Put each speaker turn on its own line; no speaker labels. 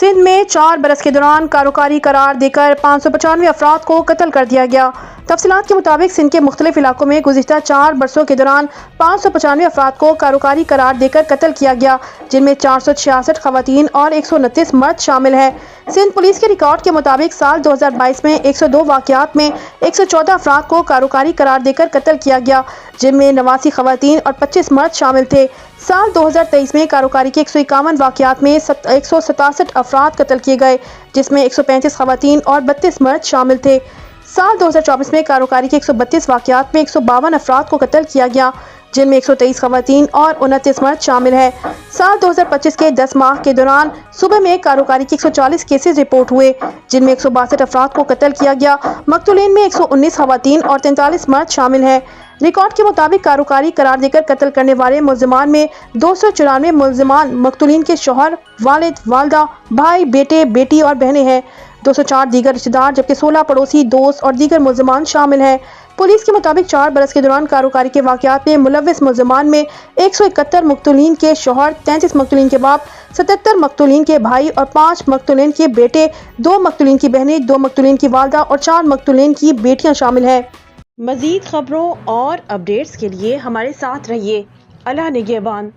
سندھ میں 4 برس کے دوران کاروکاری قرار دے کر 595 افراد کو قتل کر دیا گیا۔ تفصیلات کے مطابق سندھ کے مختلف علاقوں میں گزشتہ 4 برسوں کے دوران 595 افراد کو کاروکاری قرار دے کر قتل کیا گیا، جن میں 466 خواتین اور 129 مرد شامل ہیں۔ سندھ پولیس کے ریکارڈ کے مطابق سال 2022 میں 102 واقعات میں 114 افراد کو کاروکاری قرار دے کر قتل کیا گیا، جن میں 89 خواتین اور 25 مرد شامل تھے۔ سال 2023 میں کاروکاری کے 151 واقعات میں 167 افراد قتل کیے گئے، جس میں 135 خواتین اور 32 مرد شامل تھے۔ سال 2024 میں کاروکاری کے 132 واقعات میں 152 افراد کو قتل کیا گیا، جن میں 123 خواتین اور 29 مرد شامل ہیں۔ سال 2025 کے 10 ماہ کے دوران صوبے میں کاروکاری کے 140 کیسز رپورٹ ہوئے، جن میں 162 افراد کو قتل کیا گیا۔ مقتولین میں 119 خواتین اور 43 مرد شامل ہیں۔ ریکارڈ کے مطابق کاروکاری قرار دے کر قتل کرنے والے ملزمان میں 294 ملزمان مقتولین کے شوہر، والد، والدہ، بھائی، بیٹے، بیٹی اور بہنیں ہیں۔ 204 دیگر رشتہ دار جبکہ 16 پڑوسی، دوست اور دیگر ملزمان شامل ہیں۔ پولیس کے مطابق 4 برس کے دوران کاروکاری کے واقعات میں ملوث ملزمان میں 171 مقتولین کے شوہر، 33 مقتولین کے باپ، 77 مقتولین کے بھائی اور 5 مقتولین کے بیٹے، 2 مقتولین کی بہنیں، 2 مقتولین کی والدہ اور 4 مقتولین کی بیٹیاں شامل ہیں۔ مزید خبروں اور اپڈیٹس کے لیے ہمارے ساتھ رہیے۔ اللہ نگہبان۔